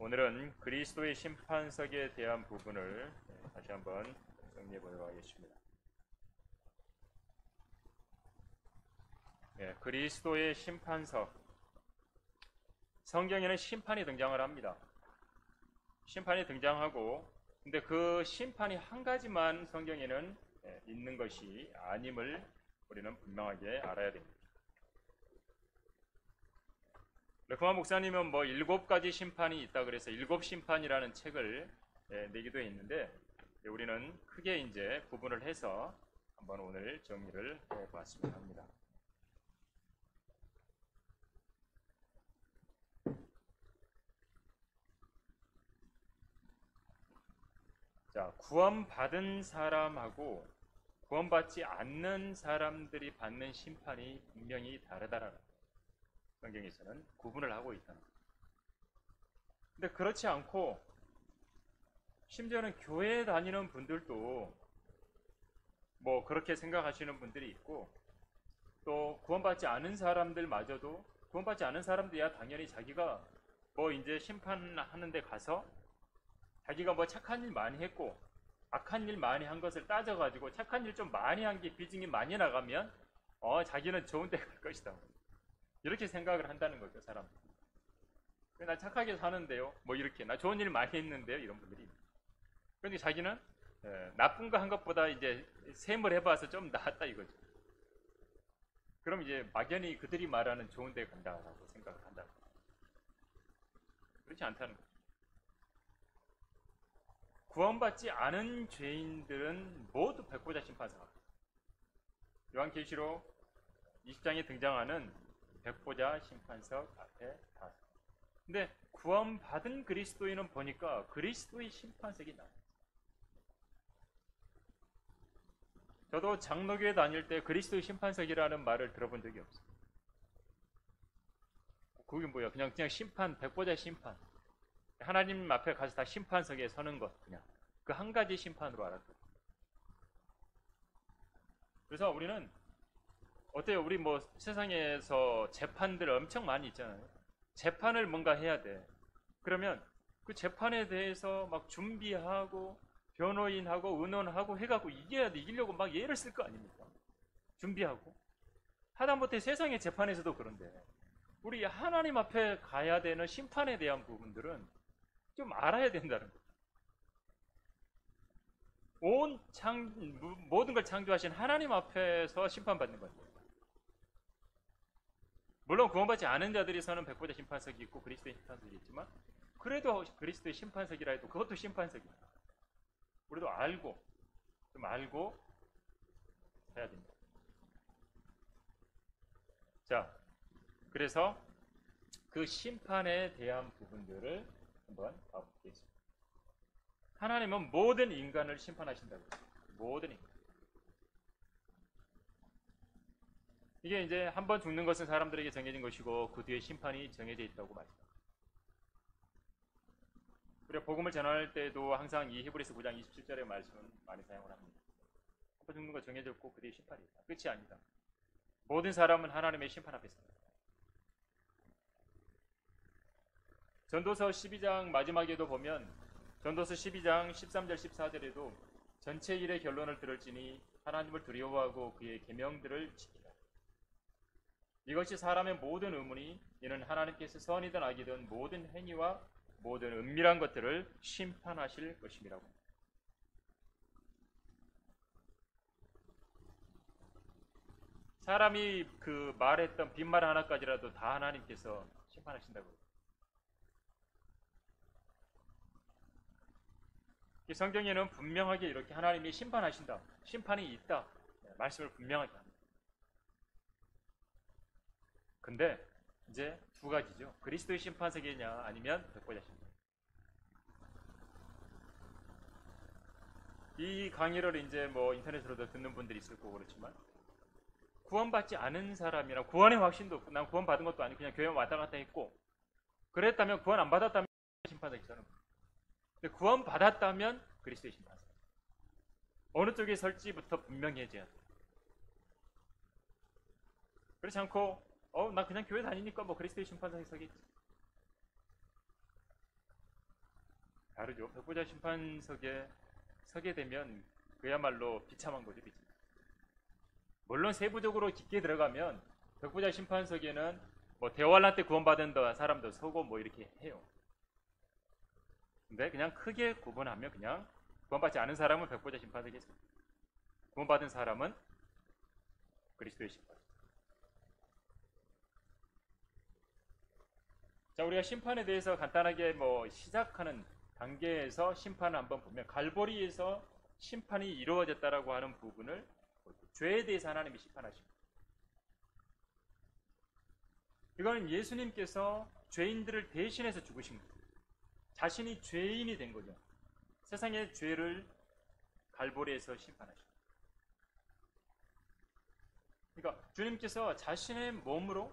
오늘은 그리스도의 심판석에 대한 부분을 다시 한번 정리해 보도록 하겠습니다. 그리스도의 심판석. 성경에는 심판이 등장을 합니다. 심판이 등장하고, 근데 그 심판이 한 가지만 성경에는 있는 것이 아님을 우리는 분명하게 알아야 됩니다. 레코마 목사님은 7가지 심판이 있다 그래서 7심판이라는 책을 내기도 했는데, 우리는 크게 이제 구분을 해서 한번 오늘 정리를 해보았으면 합니다. 자, 구원받은 사람하고 구원받지 않는 사람들이 받는 심판이 분명히 다르다라는 성경에서는 구분을 하고 있다는 거예요. 근데 그렇지 않고 심지어는 교회에 다니는 분들도 그렇게 생각하시는 분들이 있고, 또 구원받지 않은 사람들마저도 구원받지 않은 사람들이야 당연히 자기가 이제 심판하는 데 가서 자기가 착한 일 많이 했고 악한 일 많이 한 것을 따져가지고 착한 일 좀 많이 한 게 비중이 많이 나가면 자기는 좋은 데 갈 것이다, 이렇게 생각을 한다는 거죠. 사람. 나 착하게 사는데요, 이렇게 나 좋은 일 많이 했는데요, 이런 분들이. 그런데 자기는 나쁜 거 한 것보다 이제 셈을 해봐서 좀 낫다 이거죠. 그럼 이제 막연히 그들이 말하는 좋은 데 간다라고 생각을 한다. 그렇지 않다는 거죠. 구원받지 않은 죄인들은 모두 백보자 심판석. 요한계시록 20장에 등장하는 백보자 심판석 앞에 다. 근데 구원받은 그리스도인은 보니까 그리스도의 심판석이 나와요. 저도 장로교에 다닐 때 그리스도의 심판석이라는 말을 들어본 적이 없어요. 그게 뭐야? 그냥 심판, 백보자 심판. 하나님 앞에 가서 다 심판석에 서는 것, 그냥 그 한 가지 심판으로 알았거든요. 그래서 우리는 어때요? 우리 세상에서 재판들 엄청 많이 있잖아요. 재판을 뭔가 해야 돼. 그러면 그 재판에 대해서 막 준비하고 변호인하고 의논하고 해갖고 이겨야 돼. 이기려고 막 예를 쓸 거 아닙니까? 준비하고. 하다못해 세상의 재판에서도 그런데 우리 하나님 앞에 가야 되는 심판에 대한 부분들은 좀 알아야 된다는 거예요. 모든 걸 창조하신 하나님 앞에서 심판받는 거예요. 물론 구원받지 않은 자들이 서는 백보자 심판석이 있고 그리스도의 심판석이 있지만, 그래도 그리스도의 심판석이라 해도 그것도 심판석이에요. 우리도 좀 알고 해야 됩니다. 자, 그래서 그 심판에 대한 부분들을 한번 봐보겠습니다. 하나님은 모든 인간을 심판하신다고 해요. 모든 인간. 이게 이제 한 번 죽는 것은 사람들에게 정해진 것이고 그 뒤에 심판이 정해져 있다고 말합니다. 그리고 복음을 전할 때도 항상 이 히브리서 9장 27절의 말씀은 많이 사용을 합니다. 한 번 죽는 거 정해졌고 그 뒤에 심판이 있다. 끝이 아니다. 모든 사람은 하나님의 심판 앞에 있습니다. 전도서 12장 마지막에도 보면 전도서 12장 13절 14절에도 전체 일의 결론을 들을지니 하나님을 두려워하고 그의 계명들을 지키라. 이것이 사람의 모든 의문이 이는 하나님께서 선이든 악이든 모든 행위와 모든 은밀한 것들을 심판하실 것임이라고. 사람이 그 말했던 빈말 하나까지라도 다 하나님께서 심판하신다고. 이 성경에는 분명하게 이렇게 하나님이 심판하신다, 심판이 있다 말씀을 분명하게 합니다. 근데 이제 두 가지죠. 그리스도의 심판석이냐 아니면 백보자 심판. 이 강의를 이제 인터넷으로도 듣는 분들이 있을 거고 그렇지만, 구원받지 않은 사람이라 구원의 확신도 없고 난 구원 받은 것도 아니고 그냥 교회 왔다 갔다 했고 그랬다면, 구원 안 받았다면 심판석이 있다는 거예요. 근데 구원 받았다면 그리스도의 심판석. 어느 쪽에 설지부터 분명히 해줘야 돼요. 그렇지 않고 나 그냥 교회 다니니까 그리스도의 심판석에 서겠지. 다르죠. 백보자 심판석에 서게 되면 그야말로 비참한 거죠. 비참. 물론 세부적으로 깊게 들어가면 백보자 심판석에는 뭐 대환란 때 구원받은 사람도 서고 뭐 이렇게 해요. 근데 그냥 크게 구분하면 그냥 구원받지 않은 사람은 백보자 심판석에 있습니다. 구원받은 사람은 그리스도의 심판. 자, 우리가 심판에 대해서 간단하게 뭐 시작하는 단계에서 심판을 한번 보면 갈보리에서 심판이 이루어졌다라고 하는 부분을 죄에 대해서 하나님이 심판하십니다. 이거는 예수님께서 죄인들을 대신해서 죽으신 거예요. 자신이 죄인이 된 거죠. 세상의 죄를 갈보리에서 심판하십니다. 그러니까 주님께서 자신의 몸으로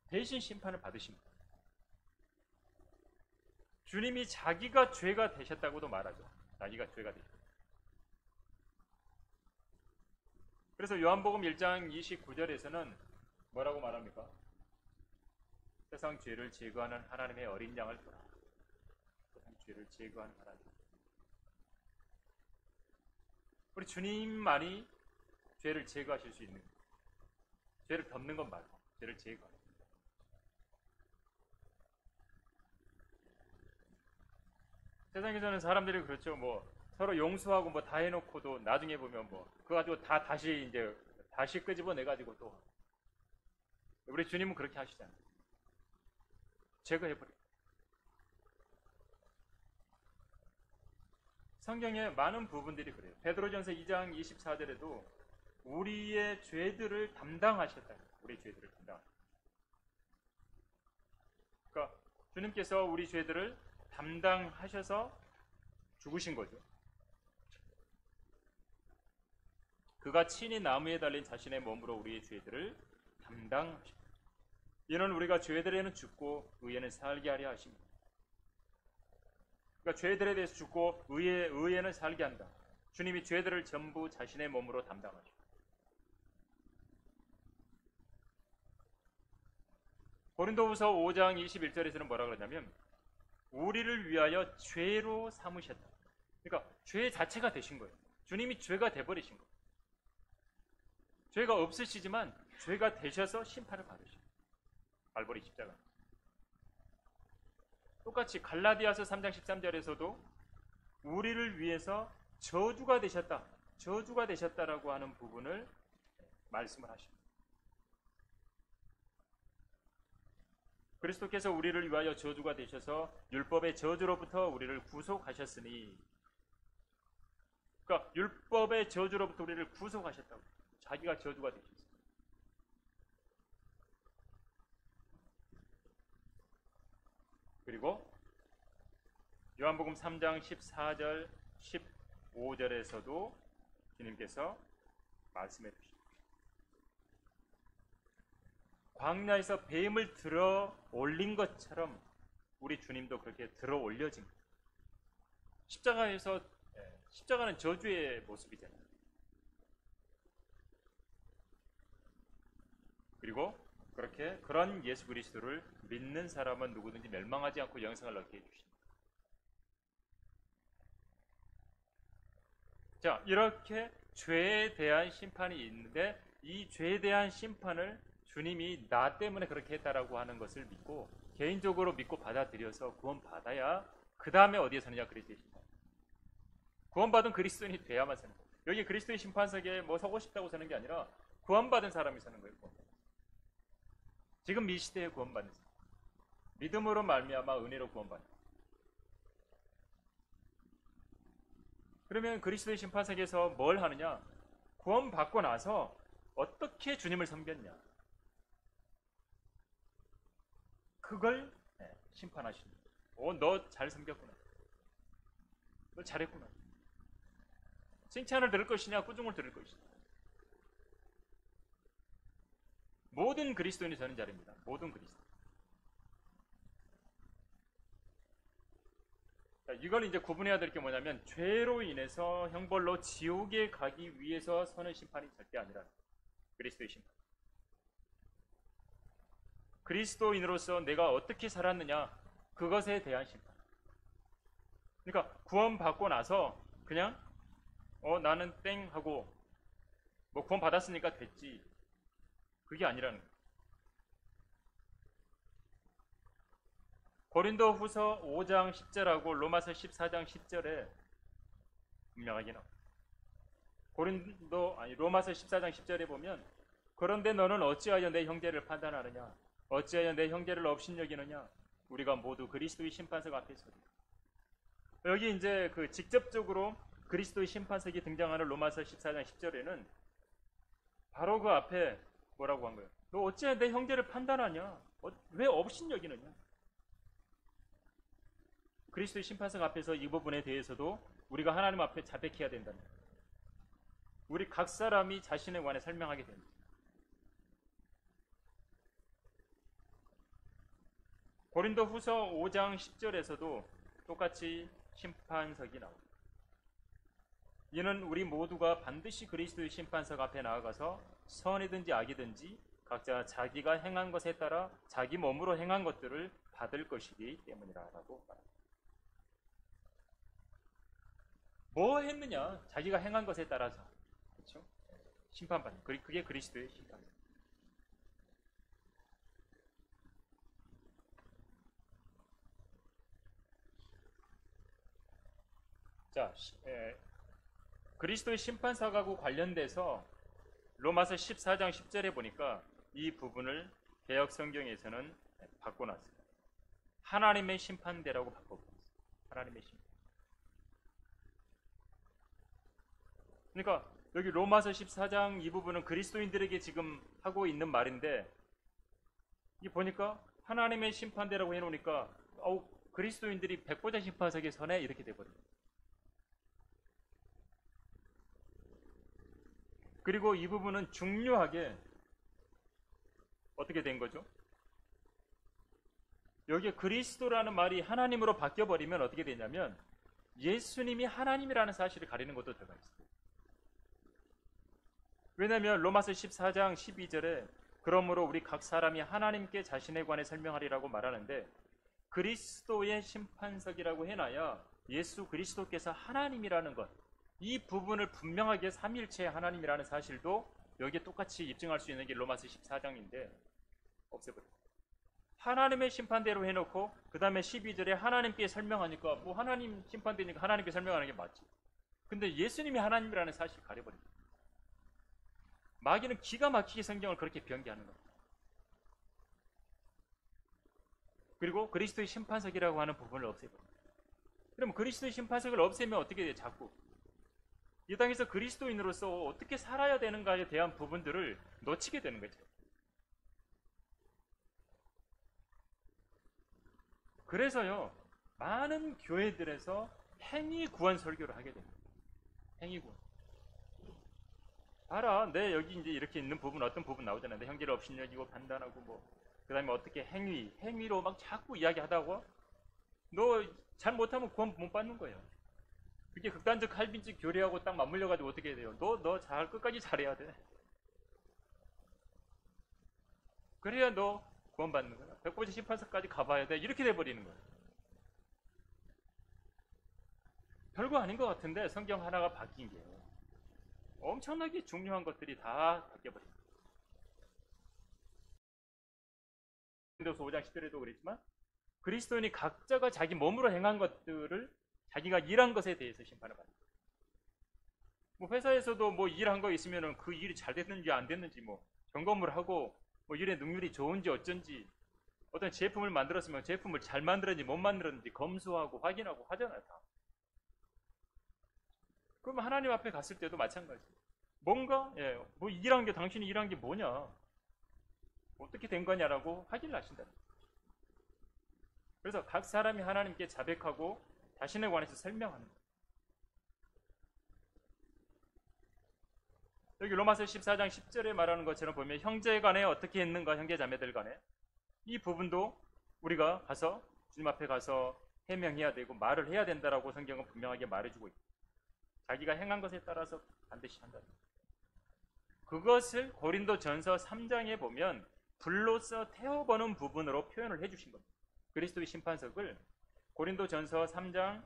대신 심판을 받으십니다. 주님이 자기가 죄가 되셨다고도 말하죠. 자기가 죄가 되셨다. 그래서 요한복음 1장 29절에서는 뭐라고 말합니까? 세상 죄를 제거하는 하나님의 어린 양을 보라. 세상 죄를 제거하는 하나님. 우리 주님만이 죄를 제거하실 수 있는 거예요. 죄를 덮는 것 말고 죄를 제거하는. 세상에서는 사람들이 그렇죠. 뭐 서로 용서하고 뭐 다 해놓고도 나중에 보면 뭐 그거 가지고 다시 끄집어내 가지고 또 우리 주님은 그렇게 하시잖아요. 제거해버려. 성경에 많은 부분들이 그래요. 베드로전서 2장 24절에도 우리의 죄들을 담당하셨다. 우리 죄들을 담당하셨다. 그러니까 주님께서 우리 죄들을 담당하셔서 죽으신 거죠. 그가 친히 나무에 달린 자신의 몸으로 우리의 죄들을 담당하셨다. 이는 우리가 죄들에는 죽고 의에는 살게 하려 하십니다. 그러니까 죄들에 대해서 죽고 의에는 살게 한다. 주님이 죄들을 전부 자신의 몸으로 담당하십니다. 고린도후서 5장 21절에서는 뭐라 그러냐면 우리를 위하여 죄로 삼으셨다. 그러니까 죄 자체가 되신 거예요. 주님이 죄가 돼버리신 거예요. 죄가 없으시지만 죄가 되셔서 심판을 받으신 거예요. 갈보리 십자가. 똑같이 갈라디아서 3장 13절에서도 우리를 위해서 저주가 되셨다라고 하는 부분을 말씀을 하십니다. 그리스도께서 우리를 위하여 저주가 되셔서 율법의 저주로부터 우리를 구속하셨으니, 그러니까 율법의 저주로부터 우리를 구속하셨다고. 자기가 저주가 되셨어요. 그리고 요한복음 3장 14절 15절에서도 주님께서 말씀해 주십니다. 광야에서 뱀을 들어 올린 것처럼 우리 주님도 그렇게 들어 올려진 거예요. 십자가는 저주의 모습이잖아요. 그리고 그런 예수 그리스도를 믿는 사람은 누구든지 멸망하지 않고 영생을 얻게 해주십니다. 자, 이렇게 죄에 대한 심판이 있는데 이 죄에 대한 심판을 주님이 나 때문에 그렇게 했다라고 하는 것을 믿고 개인적으로 믿고 받아들여서 구원받아야 그 다음에 어디에 서느냐? 그리스도의 심판. 구원받은 그리스도인이 돼야만 서는 거예요. 여기 그리스도의 심판석에 뭐 서고 싶다고 서는 게 아니라 구원받은 사람이 서는 거예요. 지금 이 시대에 구원받는 사람. 믿음으로 말미암아 은혜로 구원받는. 그러면 그리스도의 심판석에서 뭘 하느냐? 구원받고 나서 어떻게 주님을 섬겼냐? 그걸 심판하시는 거예요. 너 잘 섬겼구나. 너 잘했구나. 칭찬을 들을 것이냐, 꾸중을 들을 것이냐. 모든 그리스도인이 서는 자리입니다. 모든 그리스도. 자, 이걸 이제 구분해야 될 게 뭐냐면 죄로 인해서 형벌로 지옥에 가기 위해서 서는 심판이 절대 아니라 그리스도의 심판. 그리스도인으로서 내가 어떻게 살았느냐, 그것에 대한 심판. 그러니까 구원받고 나서 그냥 나는 땡 하고 뭐 구원 받았으니까 됐지. 그게 아니라는 거예요. 고린도후서 5장 10절하고 로마서 14장 10절에 분명하게 나옵니다. 로마서 14장 10절에 보면 그런데 너는 어찌하여 내 형제를 판단하느냐? 어찌하여 내 형제를 업신여기느냐? 우리가 모두 그리스도의 심판석 앞에 서리. 여기 이제 그 직접적으로 그리스도의 심판석이 등장하는 로마서 14장 10절에는 바로 그 앞에 뭐라고 한 거예요? 너 어찌하여 내 형제를 판단하냐? 왜 업신여기느냐? 그리스도의 심판석 앞에서 이 부분에 대해서도 우리가 하나님 앞에 자백해야 된다는 거예요. 우리 각 사람이 자신에 관해 설명하게 됩니다. 고린도후서 5장 10절에서도 똑같이 심판석이 나옵니다. 이는 우리 모두가 반드시 그리스도의 심판석 앞에 나아가서 선이든지 악이든지 각자 자기가 행한 것에 따라 자기 몸으로 행한 것들을 받을 것이기 때문이라고 말합니다. 뭐 했느냐? 자기가 행한 것에 따라서 그렇죠? 심판받는 그게 그리스도의 심판입니다. 자, 그리스도의 심판사하고 관련돼서 로마서 14장 10절에 보니까 이 부분을 개역 성경에서는 바꿔놨어요. 하나님의 심판대라고 바꿔봤어요. 하나님의 심판. 그러니까 여기 로마서 14장 이 부분은 그리스도인들에게 지금 하고 있는 말인데 이 보니까 하나님의 심판대라고 해놓으니까 그리스도인들이 백보자 심판석에 서네 이렇게 돼버려요. 그리고 이 부분은 중요하게 어떻게 된 거죠? 여기에 그리스도라는 말이 하나님으로 바뀌어버리면 어떻게 되냐면 예수님이 하나님이라는 사실을 가리는 것도 들어가 있어요. 왜냐하면 로마서 14장 12절에 그러므로 우리 각 사람이 하나님께 자신에 관해 설명하리라고 말하는데 그리스도의 심판석이라고 해놔야 예수 그리스도께서 하나님이라는 것, 이 부분을 분명하게 삼위일체의 하나님이라는 사실도 여기에 똑같이 입증할 수 있는 게 로마서 14장인데 없애버려요. 하나님의 심판대로 해놓고 그 다음에 12절에 하나님께 설명하니까 뭐 하나님 심판대니까 하나님께 설명하는 게 맞지. 근데 예수님이 하나님이라는 사실을 가려버립니다. 마귀는 기가 막히게 성경을 그렇게 변개하는 겁니다. 그리고 그리스도의 심판석이라고 하는 부분을 없애버립니다. 그럼 그리스도의 심판석을 없애면 어떻게 돼요? 자꾸 이 땅에서 그리스도인으로서 어떻게 살아야 되는가에 대한 부분들을 놓치게 되는 거죠. 그래서요, 많은 교회들에서 행위 구원 설교를 하게 됩니다. 행위 구원. 봐라, 내 여기 이제 이렇게 있는 부분 어떤 부분 나오잖아요. 내 형제를 업신여기고 판단하고 뭐 그다음에 어떻게 행위로 막 자꾸 이야기하다고 너 잘못하면 구원 못 받는 거예요. 그게 극단적 칼빈적 교리하고 딱 맞물려가지고 어떻게 해야 돼요? 너 잘 끝까지 잘해야 돼. 그래야 너 구원 받는 거야. 백보자 심판석까지 가봐야 돼. 이렇게 돼버리는 거예요. 별거 아닌 것 같은데 성경 하나가 바뀐 게 엄청나게 중요한 것들이 다 바뀌어버립니다. 고린도서 5장 10절에도 그랬지만 그리스도인이 각자가 자기 몸으로 행한 것들을 자기가 일한 것에 대해서 심판을 받습니다. 뭐 회사에서도 뭐 일한 거 있으면은 그 일이 잘 됐는지 안 됐는지 뭐 점검을 하고 뭐 일의 능률이 좋은지 어쩐지 어떤 제품을 만들었으면 제품을 잘 만들었는지 못 만들었는지 검수하고 확인하고 하잖아요. 다. 그러면 하나님 앞에 갔을 때도 마찬가지예요. 뭔가 뭐 일한 게 당신이 일한 게 뭐냐 어떻게 된 거냐라고 확인을 하신다. 그래서 각 사람이 하나님께 자백하고 자신에 관해서 설명하는 거예요. 여기 로마서 14장 10절에 말하는 것처럼 보면 형제 간에 어떻게 했는가 형제 자매들 간에 이 부분도 우리가 가서 주님 앞에 가서 해명해야 되고 말을 해야 된다라고 성경은 분명하게 말해주고 있고 자기가 행한 것에 따라서 반드시 한다. 그것을 고린도전서 3장에 보면 불로써 태워보는 부분으로 표현을 해주신 겁니다. 그리스도의 심판석을 고린도전서 3장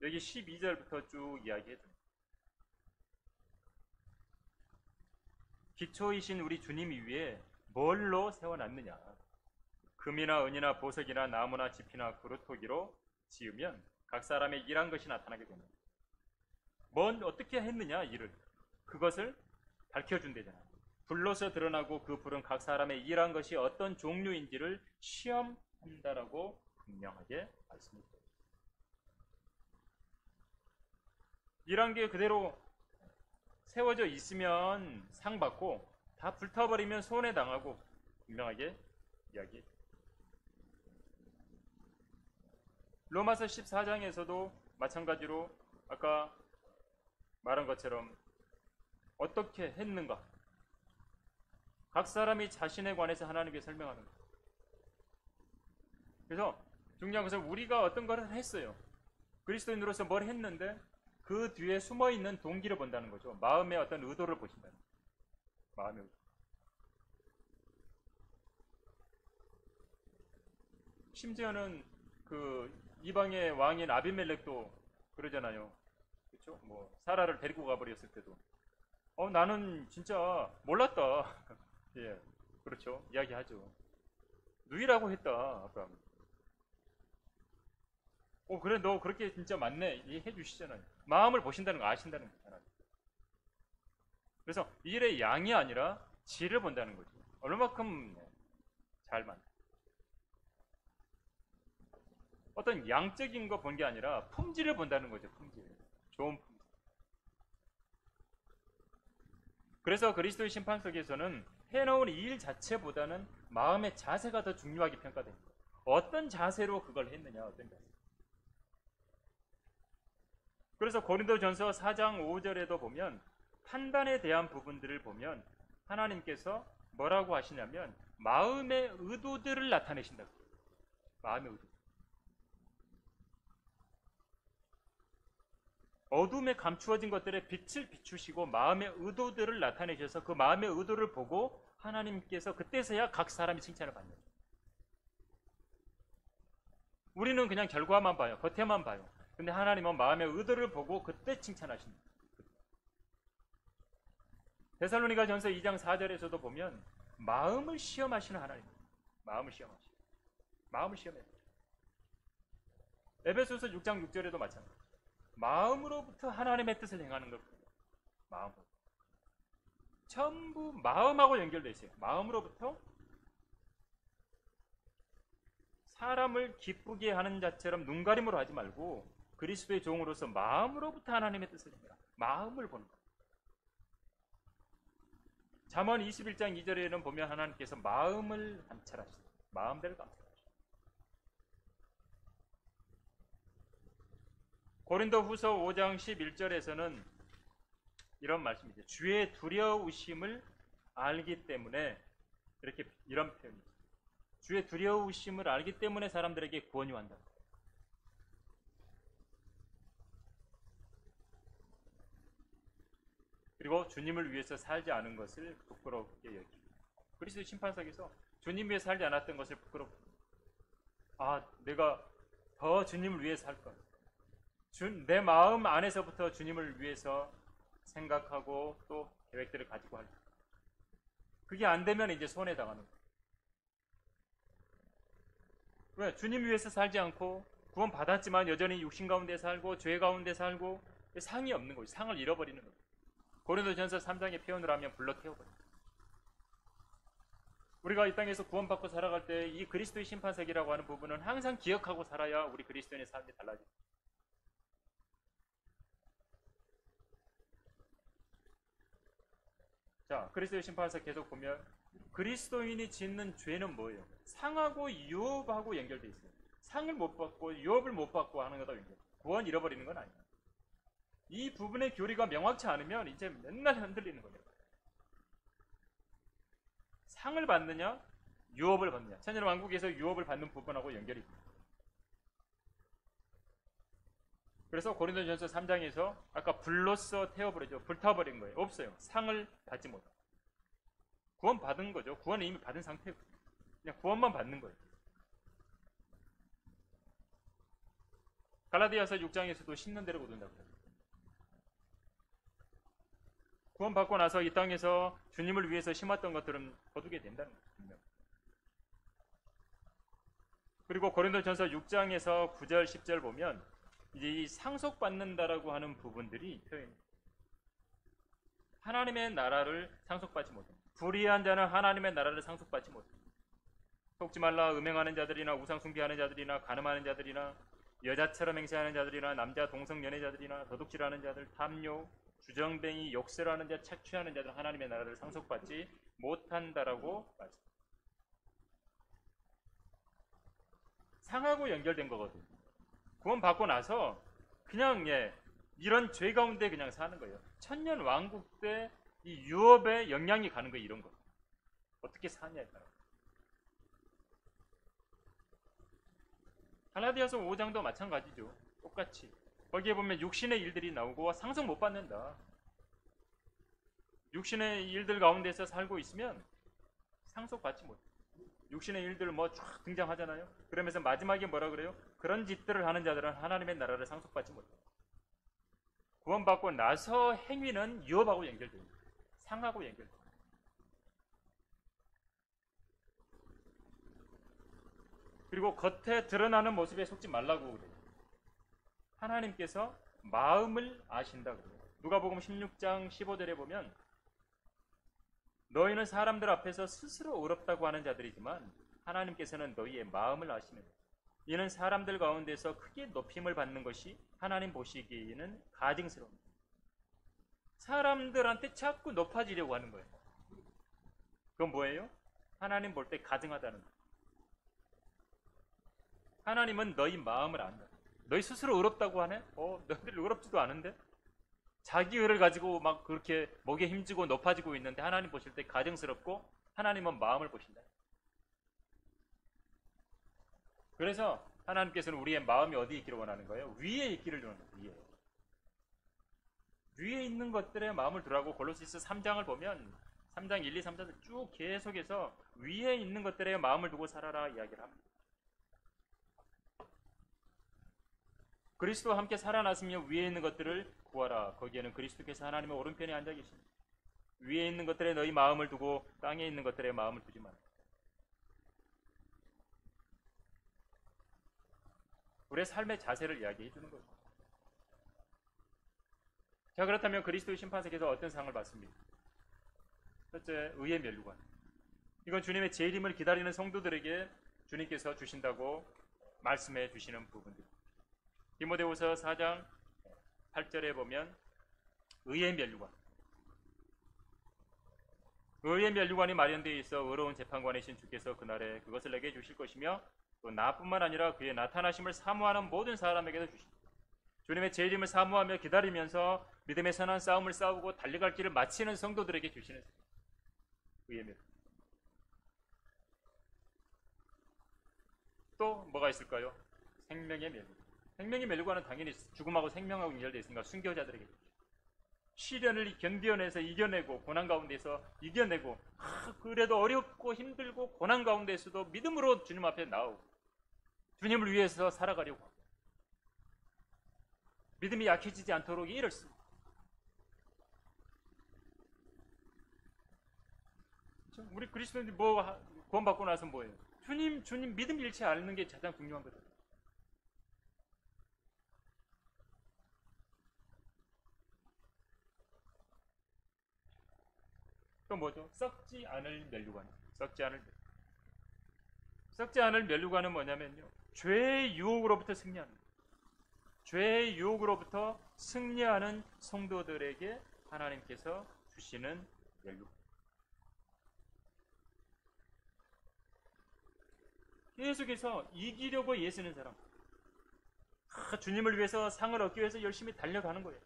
여기 12절부터 쭉 이야기해줍니다. 기초이신 우리 주님 위에 뭘로 세워놨느냐? 금이나 은이나 보석이나 나무나 짚이나 그루터기로 지으면 각 사람의 일한 것이 나타나게 됩니다. 어떻게 했느냐 일을 그것을 밝혀준대잖아요. 불로서 드러나고 그 불은 각 사람의 일한 것이 어떤 종류인지를 시험한다라고 분명하게 말씀합니다. 일한 게 그대로 세워져 있으면 상 받고 다 불타버리면 손해 당하고 분명하게 이야기해. 로마서 14장에서도 마찬가지로 아까 말한 것처럼 어떻게 했는가 각 사람이 자신에 관해서 하나님께 설명하는 거예요. 그래서 중요한 것은 우리가 어떤 것을 했어요. 그리스도인으로서 뭘 했는데 그 뒤에 숨어있는 동기를 본다는 거죠. 마음의 어떤 의도를 보신다는 거예요. 마음의 의도. 심지어는 그 이방의 왕인 아비멜렉도 그러잖아요. 그렇죠? 뭐 사라를 데리고 가버렸을 때도 나는 진짜 몰랐다. 예, 그렇죠. 이야기하죠. 누이라고 했다. 아브라함. 그래 너 그렇게 진짜 맞네. 해 주시잖아요. 마음을 보신다는 거 아신다는 거잖아요. 그래서 일의 양이 아니라 질을 본다는 거죠. 얼마만큼 잘 맞나. 어떤 양적인 거 본 게 아니라 품질을 본다는 거죠. 품질. 좋은 품질. 그래서 그리스도의 심판석에서는 해놓은 일 자체보다는 마음의 자세가 더 중요하게 평가됩니다. 어떤 자세로 그걸 했느냐, 어떤 자세. 그래서 고린도전서 4장 5절에도 보면 판단에 대한 부분들을 보면 하나님께서 뭐라고 하시냐면 마음의 의도들을 나타내신다고. 마음의 의도. 어둠에 감추어진 것들의 빛을 비추시고 마음의 의도들을 나타내셔서 그 마음의 의도를 보고 하나님께서 그때서야 각 사람이 칭찬을 받는 거예요. 우리는 그냥 결과만 봐요. 겉에만 봐요. 근데 하나님은 마음의 의도를 보고 그때 칭찬하십니다. 데살로니가 전서 2장 4절에서도 보면 마음을 시험하시는 하나님. 마음을 시험하시는. 마음을 시험해요. 에베소서 6장 6절에도 마찬가지. 마음으로부터 하나님의 뜻을 행하는 것. 마음으로. 전부 마음하고 연결되어 있어요. 마음으로부터 사람을 기쁘게 하는 자처럼 눈가림으로 하지 말고 그리스도의 종으로서 마음으로부터 하나님의 뜻을 행해라. 마음을 보는 것. 잠언 21장 2절에는 보면 하나님께서 마음을 감찰하시다. 마음대로 감찰하시다. 고린도 후서 5장 11절에서는 이런 말씀이죠. 주의 두려우심을 알기 때문에 이런 표현이죠. 주의 두려우심을 알기 때문에 사람들에게 권유한다. 그리고 주님을 위해서 살지 않은 것을 부끄럽게 여기고 그리스도 심판석에서 주님 위해 살지 않았던 것을 부끄럽고 내가 더 주님을 위해 살 것. 내 마음 안에서부터 주님을 위해서 생각하고 또 계획들을 가지고 할 것. 그게 안 되면 이제 손해 당하는 거예요. 왜? 주님 위해서 살지 않고 구원 받았지만 여전히 육신 가운데 살고 죄 가운데 살고 상이 없는 거죠. 상을 잃어버리는 거죠. 고린도전서 3장의 표현을 하면 불러 태워버려요. 우리가 이 땅에서 구원받고 살아갈 때 이 그리스도의 심판석이라고 하는 부분은 항상 기억하고 살아야 우리 그리스도인의 삶이 달라집니다. 자, 그리스도의 심판석 계속 보면 그리스도인이 짓는 죄는 뭐예요? 상하고 유업하고 연결되어 있어요. 상을 못 받고 유업을 못 받고 하는 거다 연결. 구원 잃어버리는 건 아니에요. 이 부분의 교리가 명확치 않으면 이제 맨날 흔들리는 거예요. 상을 받느냐, 유업을 받느냐. 천년 왕국에서 유업을 받는 부분하고 연결이 됩니다. 그래서 고린도전서 3장에서 아까 불로써 태워버리죠. 불타버린 거예요. 없어요. 상을 받지 못하고. 구원 받은 거죠. 구원은 이미 받은 상태고. 그냥 구원만 받는 거예요. 갈라디아서 6장에서도 심는 대로 거둔다고 그래요. 구원받고 나서 이 땅에서 주님을 위해서 심었던 것들은 거두게 된다는 거예요. 그리고 고린도전서 6장에서 9절 10절 보면 이제 이 상속받는다라고 하는 부분들이 표현. 하나님의 나라를 상속받지 못합니다. 불의한 자는 하나님의 나라를 상속받지 못합니다. 속지 말라 음행하는 자들이나 우상 숭배하는 자들이나 간음하는 자들이나 여자처럼 행세하는 자들이나 남자 동성 연애자들이나 도둑질하는 자들, 탐욕, 주정뱅이, 욕설하는 자, 착취하는 자들 하나님의 나라를 상속받지 못한다라고 말씀합니다. 상하고 연결된 거거든요. 구원받고 나서 그냥 이런 죄 가운데 그냥 사는 거예요. 천년 왕국 때 이 유업에 영향이 가는 거예요. 이런 거 어떻게 사냐에 따라. 갈라디아서 5장도 마찬가지죠. 똑같이 거기에 보면 육신의 일들이 나오고 상속 못 받는다. 육신의 일들 가운데서 살고 있으면 상속받지 못해. 육신의 일들 쫙 등장하잖아요. 그러면서 마지막에 뭐라 그래요? 그런 짓들을 하는 자들은 하나님의 나라를 상속받지 못해. 구원받고 나서 행위는 유업하고 연결됩니다. 상하고 연결됩니다. 그리고 겉에 드러나는 모습에 속지 말라고 그래요. 하나님께서 마음을 아신다 그래요. 누가복음 16장 15절에 보면 너희는 사람들 앞에서 스스로 의롭다고 하는 자들이지만 하나님께서는 너희의 마음을 아시는 이는 사람들 가운데서 크게 높임을 받는 것이 하나님 보시기에는 가증스러웁니다. 사람들한테 자꾸 높아지려고 하는 거예요. 그건 뭐예요? 하나님 볼 때 가증하다는 거예요. 하나님은 너희 마음을 안다. 너희 스스로 의롭다고 하네? 너희들 의롭지도 않은데? 자기 의를 가지고 막 그렇게 목에 힘주고 높아지고 있는데 하나님 보실 때 가증스럽고 하나님은 마음을 보신다. 그래서 하나님께서는 우리의 마음이 어디 있기를 원하는 거예요? 위에 있기를 원하는 거예요. 위에 있는 것들에 마음을 두라고 골로새서 3장을 보면 3장 1, 2, 3, 4절 쭉 계속해서 위에 있는 것들에 마음을 두고 살아라 이야기를 합니다. 그리스도와 함께 살아났으며 위에 있는 것들을 구하라. 거기에는 그리스도께서 하나님의 오른편에 앉아 계십니다. 위에 있는 것들에 너희 마음을 두고 땅에 있는 것들에 마음을 두지 마라. 우리의 삶의 자세를 이야기해 주는 거죠. 자, 그렇다면 그리스도의 심판석에서 어떤 상을 받습니까? 첫째, 의의 면류관. 이건 주님의 재림을 기다리는 성도들에게 주님께서 주신다고 말씀해 주시는 부분입니다. 디모데후서 4장 8절에 보면 의의 면류관. 의의 면류관이 마련되어 있어 의로운 재판관이신 주께서 그날에 그것을 내게 주실 것이며 또 나뿐만 아니라 그의 나타나심을 사모하는 모든 사람에게도 주십니다. 주님의 재림을 사모하며 기다리면서 믿음의 선한 싸움을 싸우고 달려갈 길을 마치는 성도들에게 주시는 의의 면류관. 또 뭐가 있을까요? 생명의 면류관. 생명의 면류관은 당연히 죽음하고 생명하고 연결되어 있으니까 순교자들에게 시련을 견뎌내서 이겨내고 고난 가운데서 이겨내고 그래도 어렵고 힘들고 고난 가운데서도 믿음으로 주님 앞에 나오고 주님을 위해서 살아가려고 하고 믿음이 약해지지 않도록 일을 쓰고 우리 그리스도인들이 구원받고 나서 뭐예요? 주님 믿음 잃지 않는 게 가장 중요한 거죠. 또 뭐죠? 썩지 않을 면류관. 썩지 않을 면류관은 뭐냐면요. 죄의 유혹으로부터 승리하는 거예요. 죄의 유혹으로부터 승리하는 성도들에게 하나님께서 주시는 면류관. 계속해서 이기려고 애쓰는 사람. 주님을 위해서 상을 얻기 위해서 열심히 달려가는 거예요.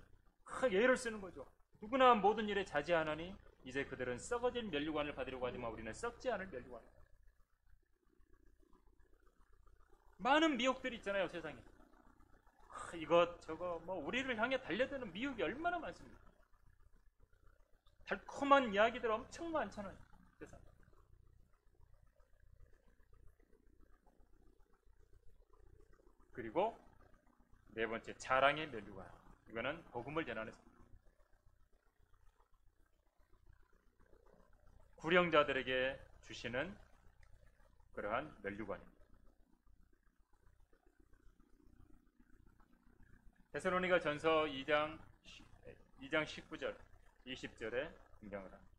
예를 쓰는 거죠. 누구나 모든 일에 자제하나니 이제 그들은 썩어진 면류관을 받으려고 하지만 우리는 썩지 않을 면류관. 많은 미혹들이 있잖아요, 세상에. 이것 저것 우리를 향해 달려드는 미혹이 얼마나 많습니까? 달콤한 이야기들 엄청 많잖아요, 세상. 그리고 네 번째, 자랑의 면류관. 이거는 복음을 전하는 구령자들에게 주시는 그러한 면류관입니다. 데살로니가 전서 2장 19절 20절에 등장을 합니다.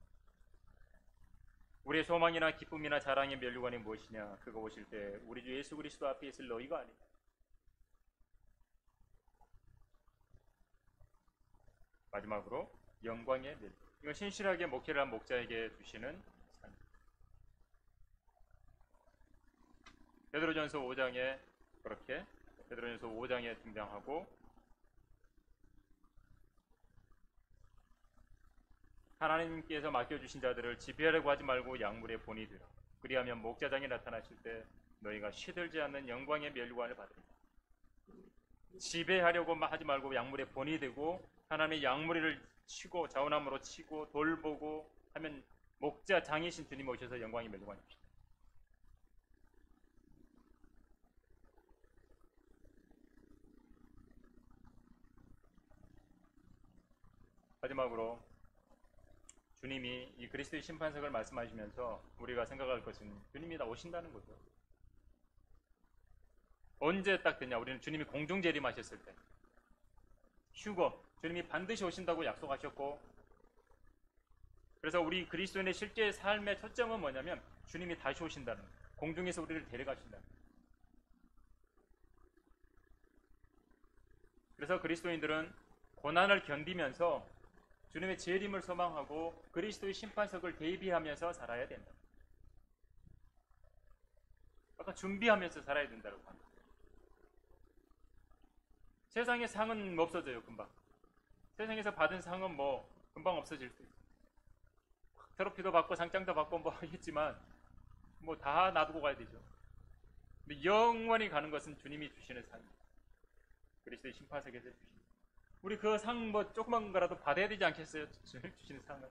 우리의 소망이나 기쁨이나 자랑의 면류관이 무엇이냐? 그거 오실 때 우리 주 예수 그리스도 앞에 있을 너희가 아니냐. 마지막으로 영광의 면류관. 이건 신실하게 목회를 한 목자에게 주시는 상. 베드로전서 5장에 그렇게 베드로전서 5장에 등장하고 하나님께서 맡겨주신 자들을 지배하려고 하지 말고 약물에 본이 되라. 그리하면 목자장이 나타나실 때 너희가 시들지 않는 영광의 면류관을 받으리라. 지배하려고 하지 말고 약물에 본이 되고 하나님의 약물을 치고 자원함으로 치고 돌보고 하면 목자장이신 주님 오셔서 영광의 면류관이 주시다. 마지막으로 주님이 이 그리스도의 심판석을 말씀하시면서 우리가 생각할 것은 주님이 다 오신다는 거죠. 언제 딱 되냐? 우리는 주님이 공중 재림하셨을 때, 휴거, 주님이 반드시 오신다고 약속하셨고, 그래서 우리 그리스도인의 실제 삶의 초점은 뭐냐면 주님이 다시 오신다는 거예요. 공중에서 우리를 데려가신다는 거예요. 그래서 그리스도인들은 고난을 견디면서 주님의 재림을 소망하고 그리스도의 심판석을 대비하면서 살아야 된다. 아까 준비하면서 살아야 된다고 합니다. 세상의 상은 없어져요, 금방. 세상에서 받은 상은 뭐 금방 없어질 수 있어요. 트로피도 받고 상장도 받고 뭐 하겠지만 뭐 다 놔두고 가야 되죠. 근데 영원히 가는 것은 주님이 주시는 상입니다. 그리스도의 심판석에서 주시는. 우리 그 상 뭐 조그만 거라도 받아야 되지 않겠어요? 주시는 상을.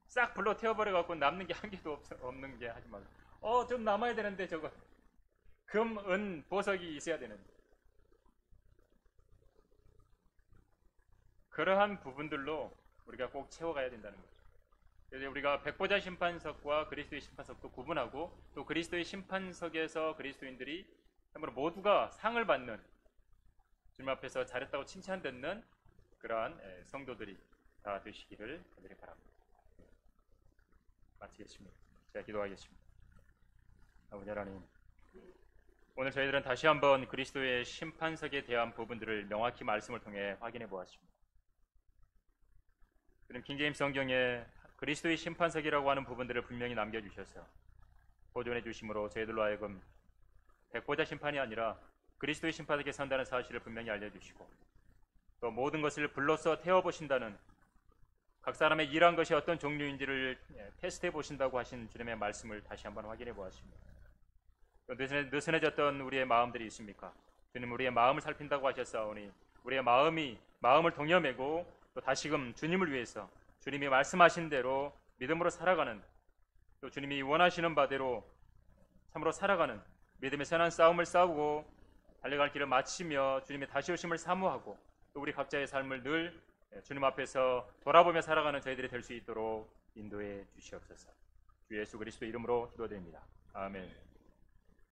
싹 불러 태워버려 갖고 남는 게 한 개도 없는 게 하지 말고. 좀 남아야 되는데 저거 금, 은, 보석이 있어야 되는데. 그러한 부분들로 우리가 꼭 채워가야 된다는 거죠. 그래서 우리가 백보자 심판석과 그리스도의 심판석도 구분하고 또 그리스도의 심판석에서 그리스도인들이 참으로 모두가 상을 받는 주님 앞에서 잘했다고 칭찬 듣는 그러한 성도들이 다 되시기를 간절히 바랍니다. 마치겠습니다. 제가 기도하겠습니다. 아버지 하나님, 오늘 저희들은 다시 한번 그리스도의 심판석에 대한 부분들을 명확히 말씀을 통해 확인해 보았습니다. 그럼 킹제임스 성경에 그리스도의 심판석이라고 하는 부분들을 분명히 남겨주셔서 보존해 주심으로 저희들로 하여금 백보자 심판이 아니라 그리스도의 심판석에 선다는 사실을 분명히 알려주시고 또 모든 것을 불로써 태워보신다는 각 사람의 일한 것이 어떤 종류인지를 테스트해 보신다고 하신 주님의 말씀을 다시 한번 확인해 보았습니다. 또 느슨해졌던 우리의 마음들이 있습니까? 주님, 우리의 마음을 살핀다고 하셨사오니 우리의 마음을 동여매고 또 다시금 주님을 위해서 주님이 말씀하신 대로 믿음으로 살아가는, 또 주님이 원하시는 바대로 참으로 살아가는 믿음의 선한 싸움을 싸우고 달려갈 길을 마치며 주님의 다시 오심을 사모하고 또 우리 각자의 삶을 늘 주님 앞에서 돌아보며 살아가는 저희들이 될 수 있도록 인도해 주시옵소서. 주 예수 그리스도 이름으로 기도드립니다. 아멘.